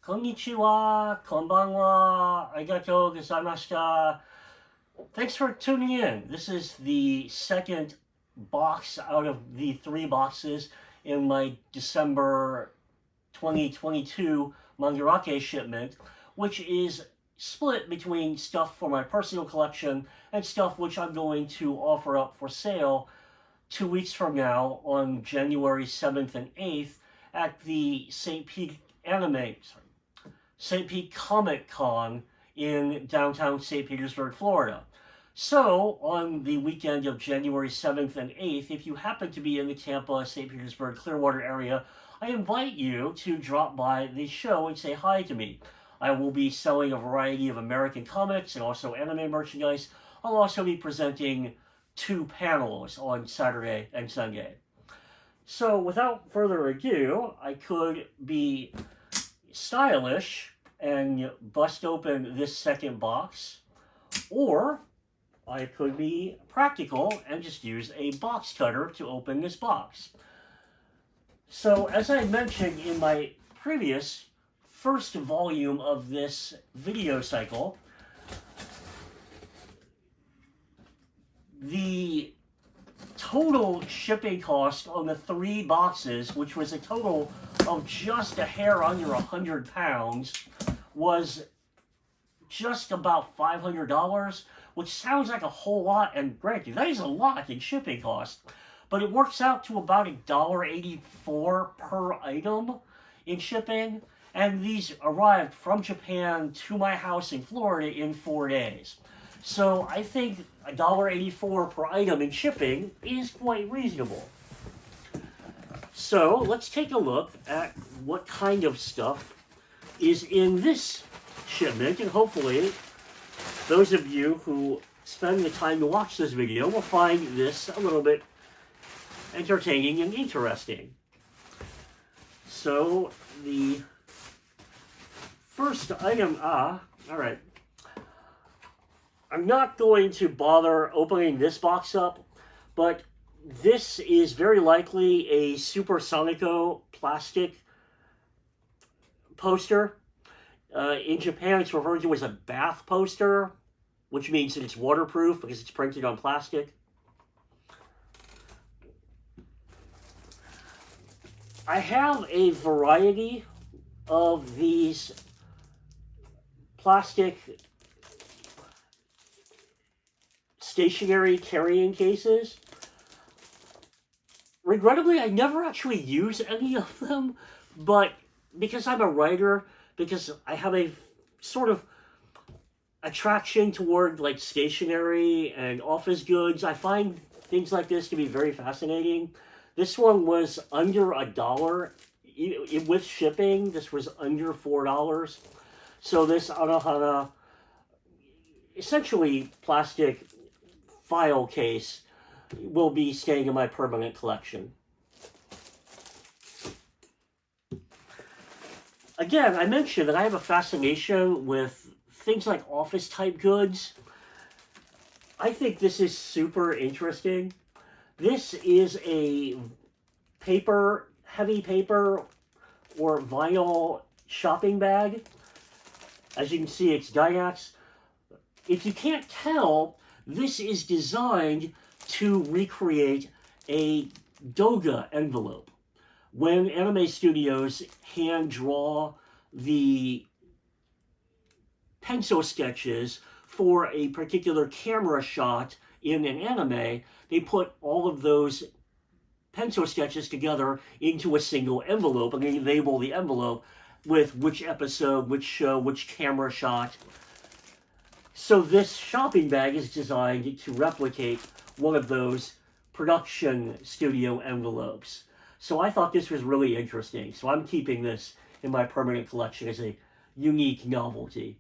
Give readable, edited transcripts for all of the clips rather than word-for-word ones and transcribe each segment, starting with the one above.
Konnichiwa, konbanwa, arigatou gozaimashita. Thanks for tuning in. This is the second box out of the three boxes in my December 2022 Mandarake shipment, which is split between stuff for my personal collection and stuff which I'm going to offer up for sale 2 weeks from now on January 7th and 8th at the St. Pete Comic Con in downtown St. Petersburg, Florida. So, on the weekend of January 7th and 8th, if you happen to be in the Tampa, St. Petersburg, Clearwater area, I invite you to drop by the show and say hi to me. I will be selling a variety of American comics and also anime merchandise. I'll also be presenting 2 panels on Saturday and Sunday. So, without further ado, I could be stylish and bust open this second box, or I could be practical and just use a box cutter to open this box. So, as I mentioned in my previous first volume of this video cycle, the total shipping cost on the 3 boxes, which was a total of just a hair under 100 pounds, was just about $500, which sounds like a whole lot, and granted, that is a lot in shipping cost, but it works out to about $1.84 per item in shipping, and these arrived from Japan to my house in Florida in 4 days. So I think $1.84 per item in shipping is quite reasonable. So let's take a look at what kind of stuff is in this shipment, and hopefully those of you who spend the time to watch this video will find this a little bit entertaining and interesting. So the first item, alright. I'm not going to bother opening this box up, but this is very likely a Supersonico plastic poster. In Japan, it's referred to as a bath poster, which means that it's waterproof because it's printed on plastic. I have a variety of these plastic stationary carrying cases. Regrettably, I never actually use any of them, but because I'm a writer, because I have a sort of attraction toward like stationery and office goods, I find things like this to be very fascinating. This one was under $1. With shipping, this was under $4. So this Anohana, essentially plastic file case, will be staying in my permanent collection. Again, I mentioned that I have a fascination with things like office type goods. I think this is super interesting. This is a heavy paper or vinyl shopping bag. As you can see, it's Dynax. If you can't tell, this is designed to recreate a Doga envelope. When anime studios hand draw the pencil sketches for a particular camera shot in an anime, they put all of those pencil sketches together into a single envelope, and they label the envelope with which episode, which show, which camera shot. So this shopping bag is designed to replicate one of those production studio envelopes. So I thought this was really interesting. So I'm keeping this in my permanent collection as a unique novelty.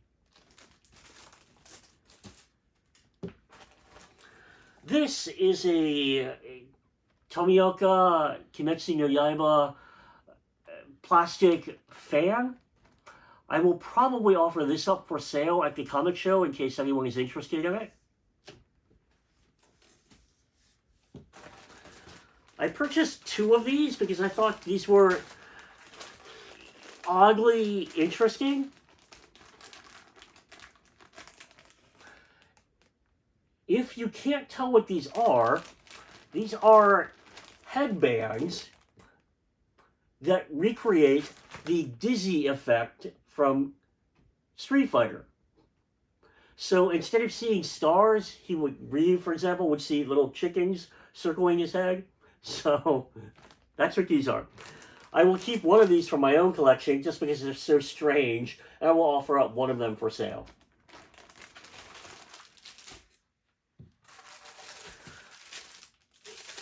This is a Tomioka Kimetsu no Yaiba plastic fan. I will probably offer this up for sale at the comic show in case anyone is interested in it. I purchased 2 of these because I thought these were oddly interesting. If you can't tell what these are headbands that recreate the dizzy effect from Street Fighter. So instead of seeing stars, Ryu, for example, would see little chickens circling his head. So that's what these are. I will keep one of these for my own collection just because they're so strange, and I will offer up one of them for sale.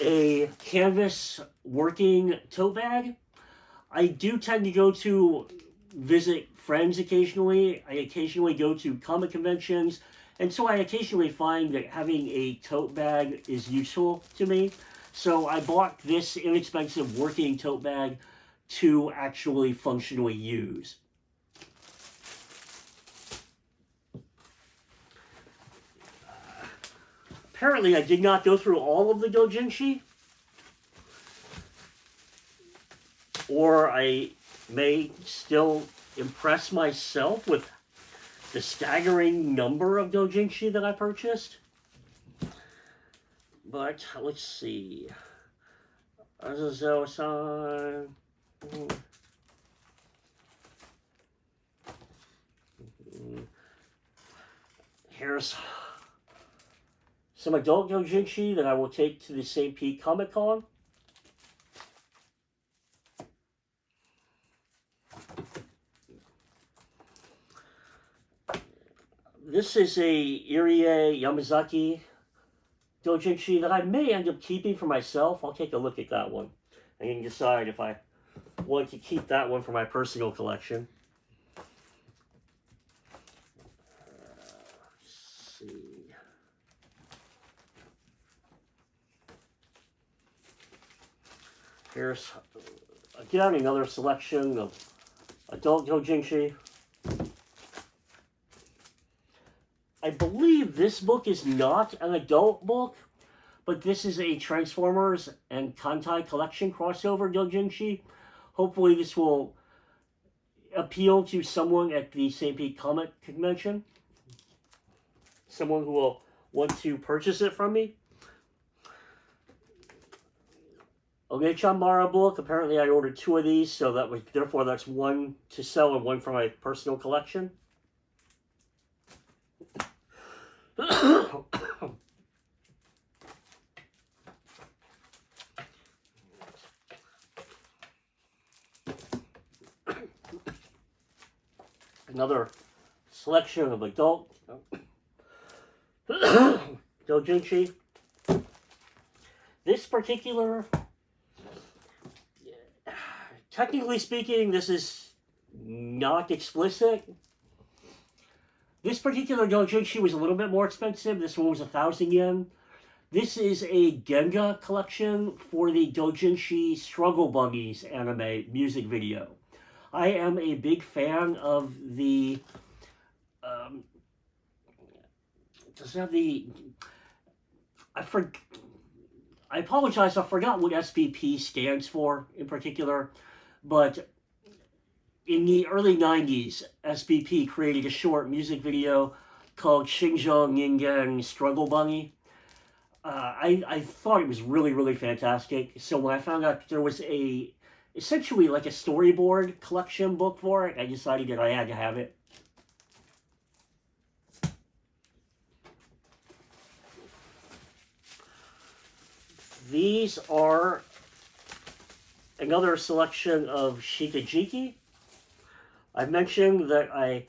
A canvas working tote bag. I do tend to go to visit friends occasionally. I occasionally go to comic conventions, and so I occasionally find that having a tote bag is useful to me. So I bought this inexpensive working tote bag to actually functionally use. Apparently, I did not go through all of the doujinshi, or I may still impress myself with the staggering number of doujinshi that I purchased. But let's see. Azazel-san. Here's some adult doujinshi that I will take to the St. Pete Comic Con. This is a Irie Yamazaki doujinshi that I may end up keeping for myself. I'll take a look at that one and decide if I want to keep that one for my personal collection. Let's see. Here's again another selection of adult doujinshi. I believe this book is not an adult book, but this is a Transformers and Kantai collection crossover doujinshi. Hopefully this will appeal to someone at the St. Pete Comic Convention. Someone who will want to purchase it from me. Onechan Mara book. Apparently I ordered 2 of these, so therefore that's 1 to sell and 1 for my personal collection. Another selection of adult doujinshi. This particular, technically speaking, this is not explicit. This particular doujinshi was a little bit more expensive. This one was 1,000 yen. This is a Genga collection for the doujinshi Struggle Buggies anime music video. I am a big fan of the, does it have the, I apologize, I forgot what SPP stands for in particular, but in the early 90s, SPP created a short music video called Shinjo Ningen Struggle Bunny. I thought it was really, really fantastic. So when I found out there was essentially like a storyboard collection book for it, I decided that I had to have it. These are another selection of Shikajiki. I mentioned that I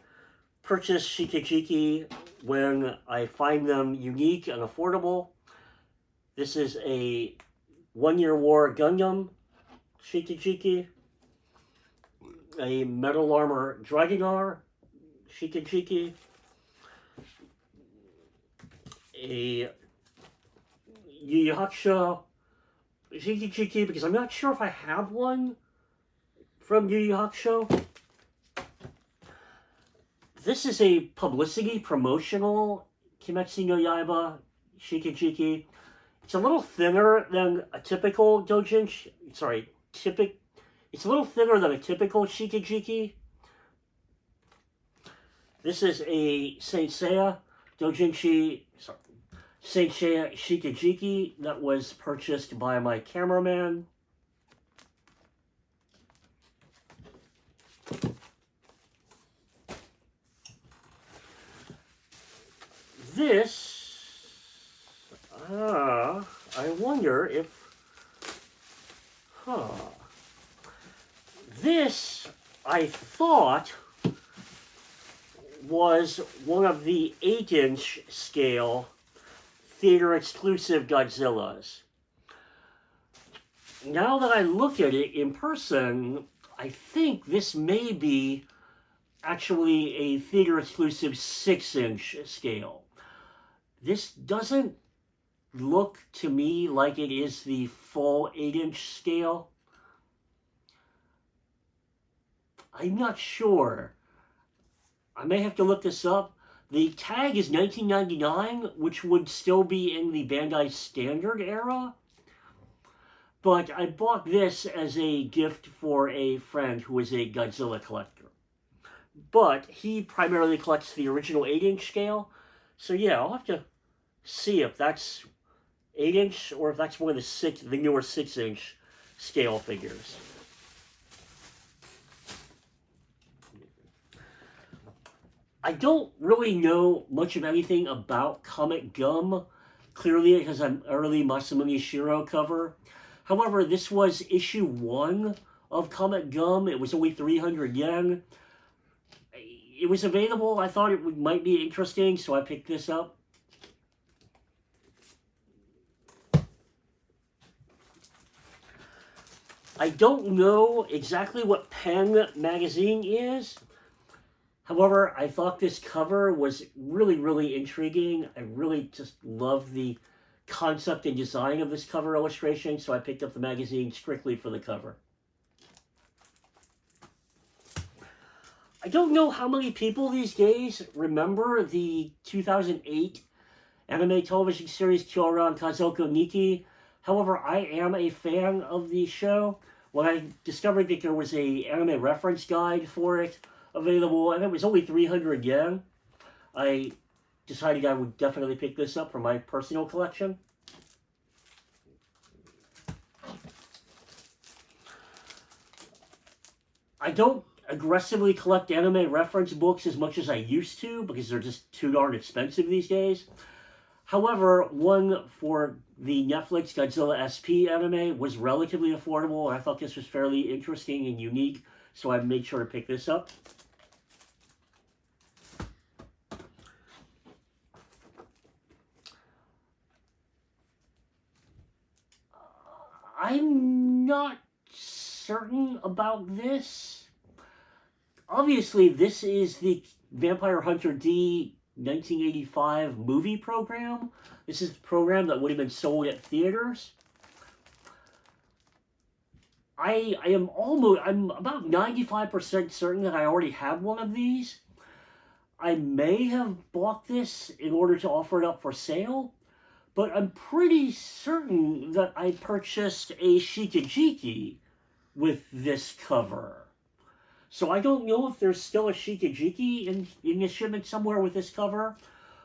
purchase Shikajiki when I find them unique and affordable. This is a One-Year War Gundam Shikajiki, a Metal Armor Dragonar Shikajiki, a Yu Yu Hakusho Shikajiki, because I'm not sure if I have one from Yu Yu Hakusho. This is a publicity promotional Kimetsu no Yaiba Shikajiki. It's a little thinner than a typical doujinshi. It's a little thinner than a typical Shikijiki. This is a Saint Seiya Dojinshi, sorry, Saint Seiya Shikijiki that was purchased by my cameraman. This, I wonder if, this, I thought, was one of the 8-inch scale theater exclusive Godzillas. Now that I look at it in person, I think this may be actually a theater exclusive 6-inch scale. This doesn't look to me like it is the full 8-inch scale. I'm not sure. I may have to look this up. The tag is $19.99, which would still be in the Bandai Standard era. But I bought this as a gift for a friend who is a Godzilla collector. But he primarily collects the original 8-inch scale. So yeah, I'll have to see if that's 8-inch or if that's one of the newer 6-inch scale figures. I don't really know much of anything about Comic Gum. Clearly it has an early Masamune Shirow cover. However, this was issue 1 of Comic Gum. It was only 300 yen. It was available. I thought it might be interesting, so I picked this up. I don't know exactly what Pen magazine is. However, I thought this cover was really, really intriguing. I really just love the concept and design of this cover illustration, so I picked up the magazine strictly for the cover. I don't know how many people these days remember the 2008 anime television series Kyoran Kazoko Niki. However, I am a fan of the show. When I discovered that there was a anime reference guide for it available, and it was only 300 yen, I decided I would definitely pick this up for my personal collection. I don't aggressively collect anime reference books as much as I used to because they're just too darn expensive these days. However, one for the Netflix Godzilla SP anime was relatively affordable, and I thought this was fairly interesting and unique, so I made sure to pick this up. I'm not certain about this. Obviously, this is the Vampire Hunter D 1985 movie program. This is the program that would have been sold at theaters. I'm about 95% certain that I already have one of these. I may have bought this in order to offer it up for sale, but I'm pretty certain that I purchased a Shikijiki with this cover. So I don't know if there's still a Shikijiki in the shipment somewhere with this cover,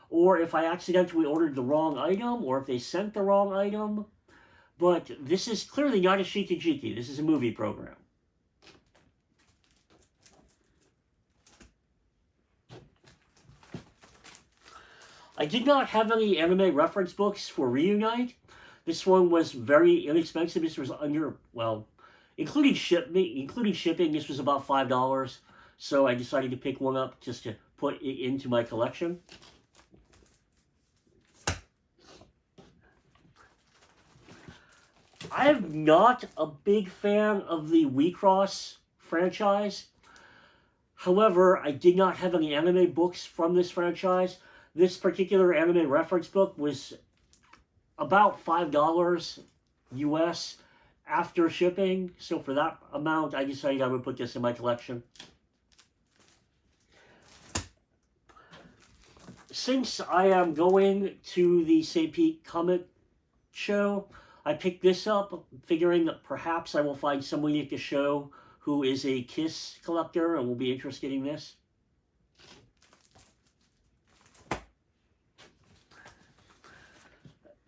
or if I accidentally ordered the wrong item, or if they sent the wrong item. But this is clearly not a Shikijiki. This is a movie program. I did not have any anime reference books for Reunite. This one was very inexpensive. This was under, well, including shipping, this was about $5. So I decided to pick one up just to put it into my collection. I'm not a big fan of the WeCross franchise. However, I did not have any anime books from this franchise. This particular anime reference book was about $5 US after shipping. So for that amount, I decided I would put this in my collection. Since I am going to the St. Pete Comic Show, I picked this up figuring that perhaps I will find someone at the show who is a Kiss collector and will be interested in this.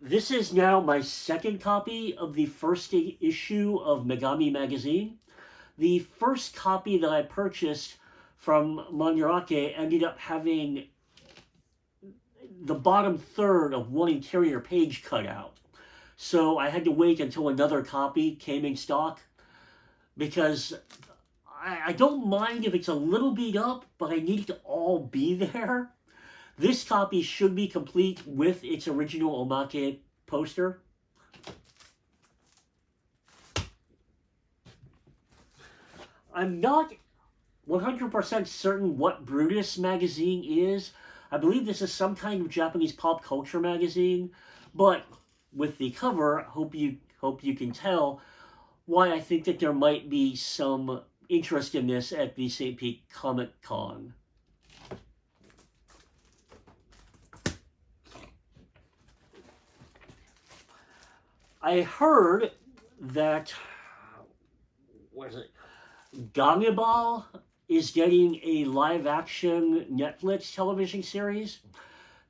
This is now my second copy of the first issue of Megami Magazine. The first copy that I purchased from Mandarake ended up having the bottom third of one interior page cut out. So I had to wait until another copy came in stock because I don't mind if it's a little beat up, but I need it to all be there. This copy should be complete with its original Omake poster. I'm not 100% certain what Brutus magazine is. I believe this is some kind of Japanese pop culture magazine, but with the cover, hope you can tell why I think that there might be some interest in this at the St. Pete Comic Con. I heard that Gangaball is getting a live-action Netflix television series.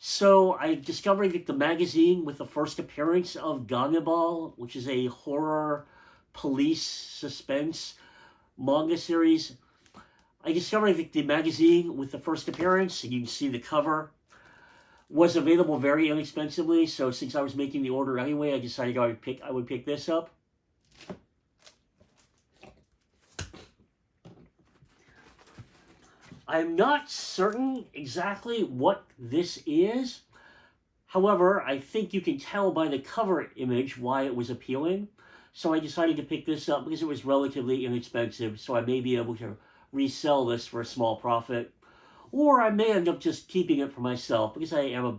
So I discovered that the magazine with the first appearance of Gangaball, which is a horror police suspense manga series, I discovered that the magazine with the first appearance, and you can see the cover, was available very inexpensively. So since I was making the order anyway, I decided I would pick this up. I'm not certain exactly what this is. However, I think you can tell by the cover image why it was appealing. So I decided to pick this up because it was relatively inexpensive, so I may be able to resell this for a small profit. Or I may end up just keeping it for myself because I am a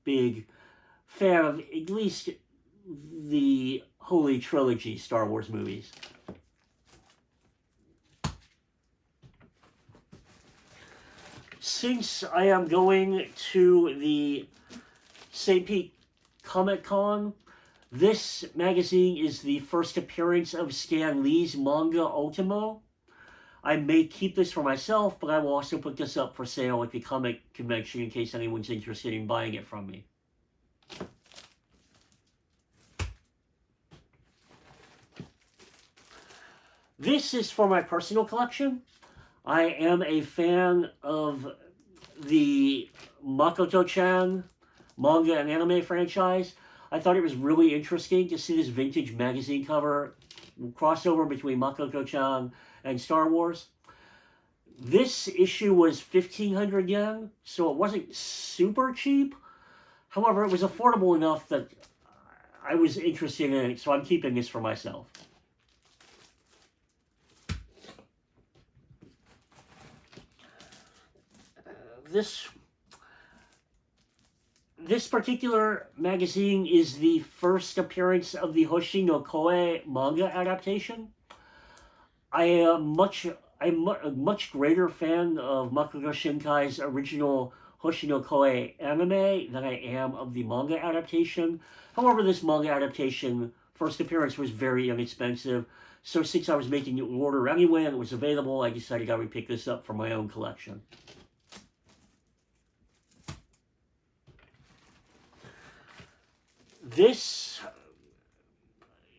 big fan of at least the Holy Trilogy Star Wars movies. Since I am going to the St. Pete Comic Con, this magazine is the first appearance of Stan Lee's manga Ultimo. I may keep this for myself, but I will also put this up for sale at the comic convention in case anyone's interested in buying it from me. This is for my personal collection. I am a fan of the Makoto-chan manga and anime franchise. I thought it was really interesting to see this vintage magazine cover crossover between Makoto-chan and Star Wars. This issue was 1,500 yen, so it wasn't super cheap. However, it was affordable enough that I was interested in it, so I'm keeping this for myself. This particular magazine is the first appearance of the Hoshi no Koe manga adaptation. I'm a much greater fan of Makoto Shinkai's original Hoshi no Koe anime than I am of the manga adaptation. However, this manga adaptation first appearance was very inexpensive, so since I was making the order anyway and it was available, I decided I would pick this up for my own collection. This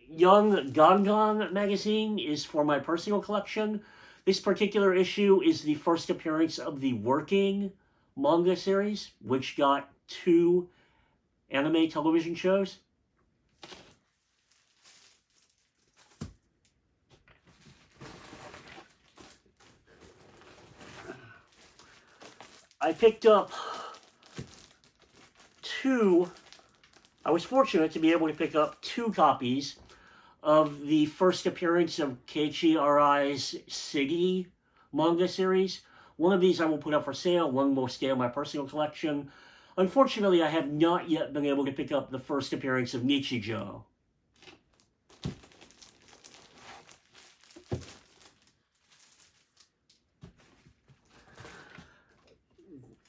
Young Gangan magazine is for my personal collection. This particular issue is the first appearance of the Working manga series, which got 2 anime television shows. I picked up 2. I was fortunate to be able to pick up 2 copies of the first appearance of Keiichi Arai's Siggy manga series. One of these I will put up for sale, one will stay in my personal collection. Unfortunately, I have not yet been able to pick up the first appearance of Nichijou.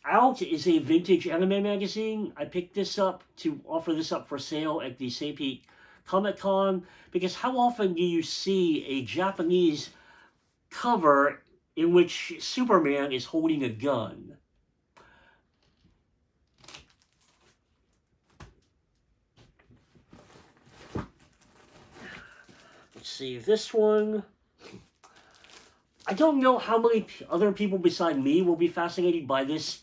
Out is a vintage anime magazine. I picked this up to offer this up for sale at the St. Pete Comic-Con, because how often do you see a Japanese cover in which Superman is holding a gun? Let's see, this one. I don't know how many other people beside me will be fascinated by this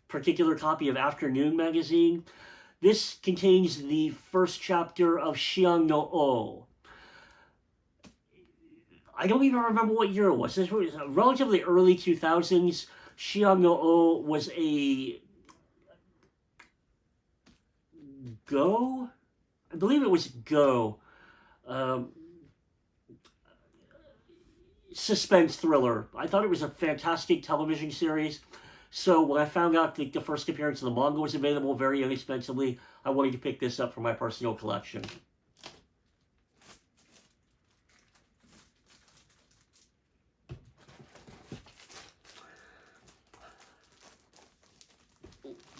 particular copy of Afternoon magazine. This contains the first chapter of Shion no O. I don't even remember what year it was. This was relatively early 2000s. Shion no O was a Go? I believe it was Go. Suspense thriller. I thought it was a fantastic television series. So when I found out that the first appearance of the manga was available very inexpensively, I wanted to pick this up for my personal collection.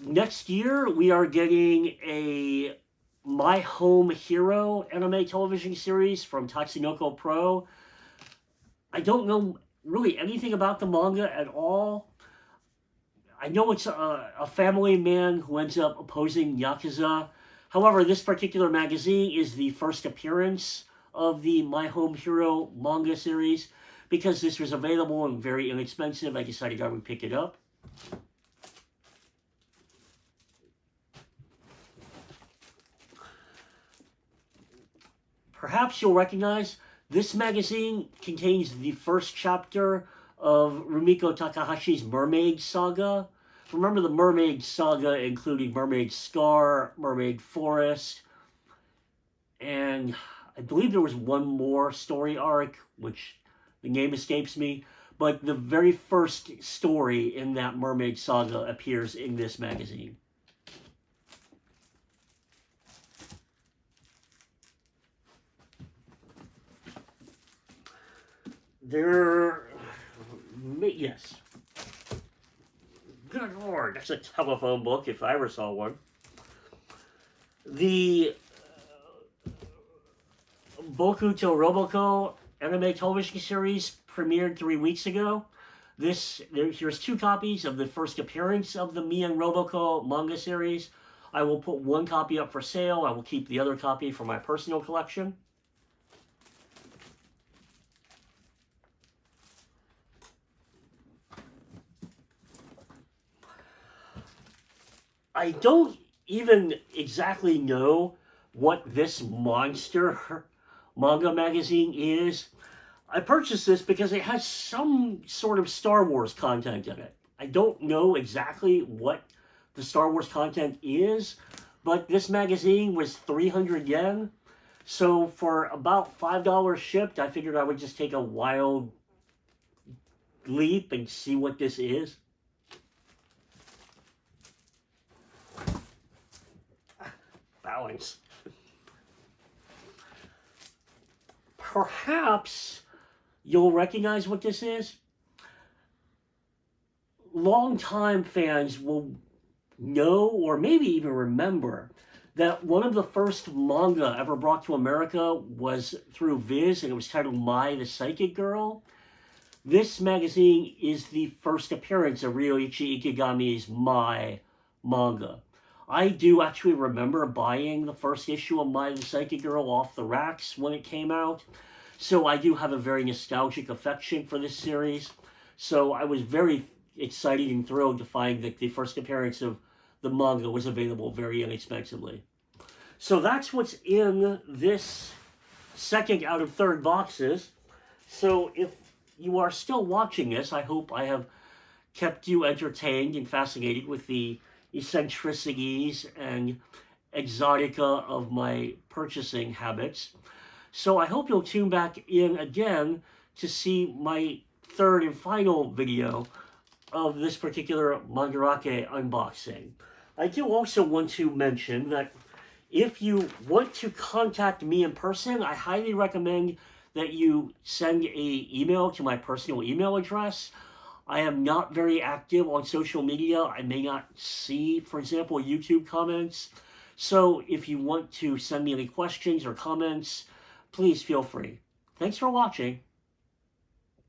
Next year, we are getting a My Home Hero anime television series from Tatsunoko Pro. I don't know really anything about the manga at all. I know it's a family man who ends up opposing Yakuza. However, this particular magazine is the first appearance of the My Home Hero manga series. Because this was available and very inexpensive, I decided I would pick it up. Perhaps you'll recognize this magazine contains the first chapter of Rumiko Takahashi's Mermaid Saga. Remember the Mermaid Saga including Mermaid Scar, Mermaid Forest, and I believe there was one more story arc, which the name escapes me, but the very first story in that Mermaid Saga appears in this magazine. Yes. Good Lord, that's a telephone book if I ever saw one. The Boku to Roboko anime television series premiered 3 weeks ago. Here's 2 copies of the first appearance of the Me and Roboko manga series. I will put 1 copy up for sale. I will keep the other copy for my personal collection. I don't even exactly know what this monster manga magazine is. I purchased this because it has some sort of Star Wars content in it. I don't know exactly what the Star Wars content is, but this magazine was 300 yen. So for about $5 shipped, I figured I would just take a wild leap and see what this is. Balance. Perhaps you'll recognize what this is. Longtime fans will know, or maybe even remember, that one of the first manga ever brought to America was through Viz, and it was titled Mai the Psychic Girl. This magazine is the first appearance of Ryoichi Ikegami's Mai manga. I do actually remember buying the first issue of Mai the Psychic Girl off the racks when it came out. So I do have a very nostalgic affection for this series. So I was very excited and thrilled to find that the first appearance of the manga was available very inexpensively. So that's what's in this second out of third boxes. So if you are still watching this, I hope I have kept you entertained and fascinated with the eccentricities and exotica of my purchasing habits. So I hope you'll tune back in again to see my third and final video of this particular Mandarake unboxing. I do also want to mention that if you want to contact me in person, I highly recommend that you send an email to my personal email address. I am not very active on social media. I may not see, for example, YouTube comments. So if you want to send me any questions or comments, please feel free. Thanks for watching.